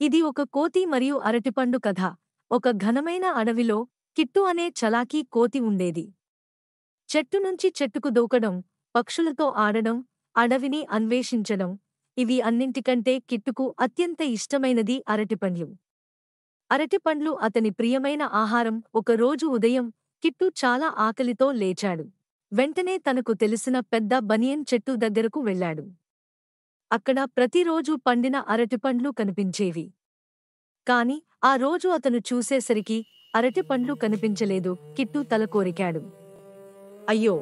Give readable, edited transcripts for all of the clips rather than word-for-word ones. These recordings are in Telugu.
ఇది ఒక కోతి మరియు అరటిపండు కథ. ఒక ఘనమైన అడవిలో కిట్టు అనే చలాకీ కోతి ఉండేది. చెట్టు నుంచి చెట్టుకు దూకడం, పక్షులతో ఆడడం, అడవిని అన్వేషించడం, ఇవి అన్నింటికంటే కిట్టుకు అత్యంత ఇష్టమైనది అరటిపండ్లు. అరటిపండ్లు అతని ప్రియమైన ఆహారం. ఒకరోజు ఉదయం కిట్టు చాలా ఆకలితో లేచాడు. వెంటనే తనకు తెలిసిన పెద్ద బనియన్ చెట్టు దగ్గరకు వెళ్ళాడు. అక్కడ ప్రతిరోజూ పండిన అరటిపండ్లు కనిపించేవి. కాని ఆ రోజు అతను చూసేసరికి అరటిపండ్లు కనిపించలేదు. కిట్టు తల కోరికాడు. అయ్యో,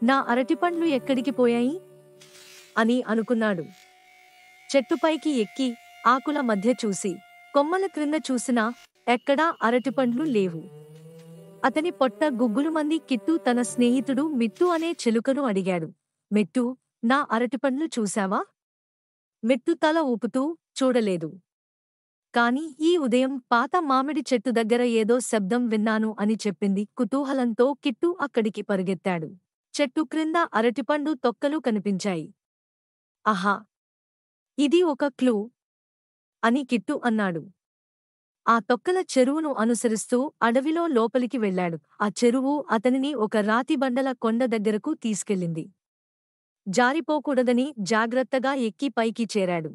నా అరటిపండ్లు ఎక్కడికి పోయాయి అని అనుకున్నాడు. చెట్టుపైకి ఎక్కి ఆకుల మధ్య చూసి, కొమ్మల క్రింద చూసినా ఎక్కడా అరటిపండ్లు లేవు. అతని పొట్ట గుగ్గులుమంది. కిట్టు తన స్నేహితుడు మిట్టు అనే చిలుకను అడిగాడు. మిట్టూ, నా అరటిపండ్లు చూశావా? మిట్టు తల ఊపుతూ, చూడలేదు. కాని ఈ ఉదయం పాత మామిడి చెట్టు దగ్గర ఏదో శబ్దం విన్నాను అని చెప్పింది. కుతూహలంతో కిట్టు అక్కడికి పరుగెత్తాడు. చెట్టు క్రింద అరటిపండు తొక్కలు కనిపించాయి. ఆహా, ఇది ఒక క్లూ అని కిట్టు అన్నాడు. ఆ తొక్కల చెరువును అనుసరిస్తూ అడవిలో లోపలికి వెళ్ళాడు. ఆ చెరువు అతనిని ఒక రాతిబండల కొండ దగ్గరకు తీసుకెళ్ళింది. జారిపోకూడదని జాగ్రత్తగా ఎక్కి పైకి చేరాడు.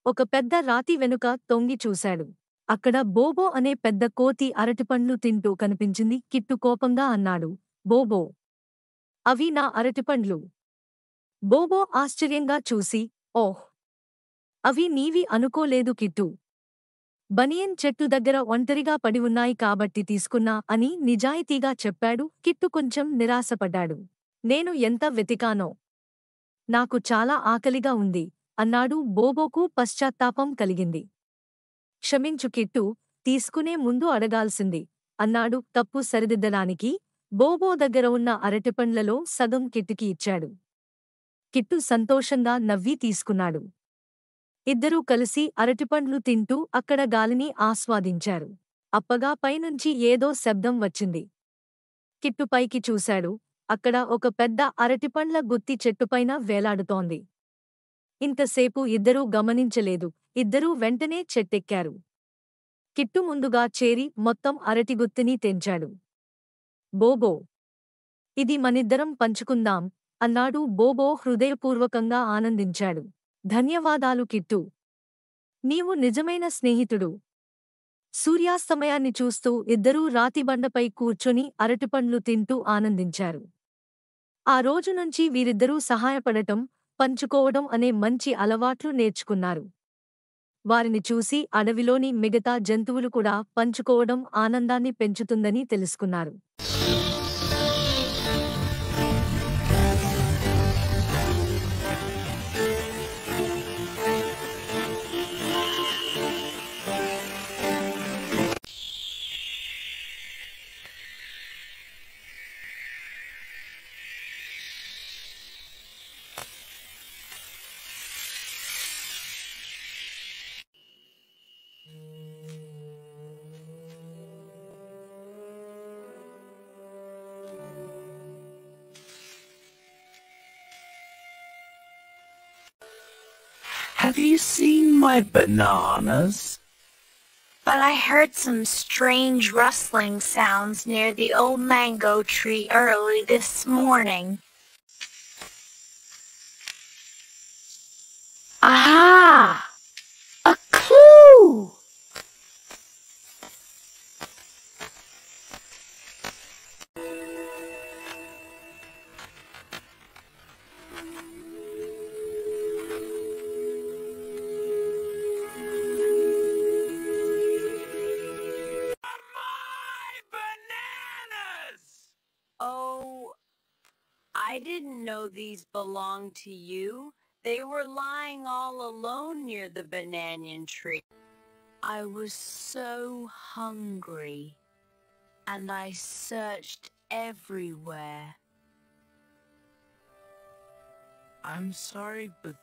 ఒక పెద్ద రాతి వెనుక తొంగి చూశాడు. అక్కడ బోబో అనే పెద్ద కోతి అరటిపండ్లు తింటూ కనిపించింది. కిట్టు కోపంగా అన్నాడు, బోబో, అవి నా అరటిపండ్లు. బోబో ఆశ్చర్యంగా చూసి, ఓహ్, అవి నీవి అనుకోలేదు కిట్టు. బనియన్ చెట్టు దగ్గర ఒంటరిగా పడి ఉన్నాయి కాబట్టి తీసుకున్నా అని నిజాయితీగా చెప్పాడు. కిట్టు కొంచెం నిరాశపడ్డాడు. నేను ఎంత వెతికానో. నాకు చాలా ఆకలిగా ఉంది అన్నాడు. బోబోకు పశ్చాత్తాపం కలిగింది. క్షమించు కిట్టు, తీసుకునే ముందు అడగాల్సింది అన్నాడు. తప్పు సరిదిద్దడానికి బోబో దగ్గర ఉన్న అరటిపండ్లలో సగం కిట్టుకి ఇచ్చాడు. కిట్టు సంతోషంగా నవ్వి తీసుకున్నాడు. ఇద్దరూ కలిసి అరటిపండ్లు తింటూ అక్కడ గాలిని ఆస్వాదించారు. అప్పగా పైనుంచి ఏదో శబ్దం వచ్చింది. కిట్టు పైకి చూశాడు. అక్కడ ఒక పెద్ద అరటిపండ్ల గుత్తి చెట్టుపైన వేలాడుతోంది. ఇంతసేపు ఇద్దరూ గమనించలేదు. ఇద్దరూ వెంటనే చెట్టెక్కారు. కిట్టు ముందుగా చేరి మొత్తం అరటిగుత్తిని తెంచాడు. బోబో, ఇది మనిద్దరం పంచుకుందాం అన్నాడు. బోబో హృదయపూర్వకంగా ఆనందించాడు. ధన్యవాదాలు కిట్టు, నీవు నిజమైన స్నేహితుడు. సూర్యాస్తమయాన్ని చూస్తూ ఇద్దరూ రాతిబండపై కూర్చొని అరటిపండ్లు తింటూ ఆనందించారు. ఆ రోజు నుంచి వీరిద్దరూ సహాయపడటం, పంచుకోవడం అనే మంచి అలవాట్లు నేర్చుకున్నారు. వారిని చూసి అడవిలోని మిగతా జంతువులు కూడా పంచుకోవడం ఆనందాన్ని పెంచుతుందని తెలుసుకున్నారు. Have you seen my bananas? But I heard some strange rustling sounds near the old mango tree early this morning. Aha! A clue! Oh, I didn't know these belonged to you. They were lying all alone near the banyan tree. I was so hungry, and I searched everywhere. I'm sorry, but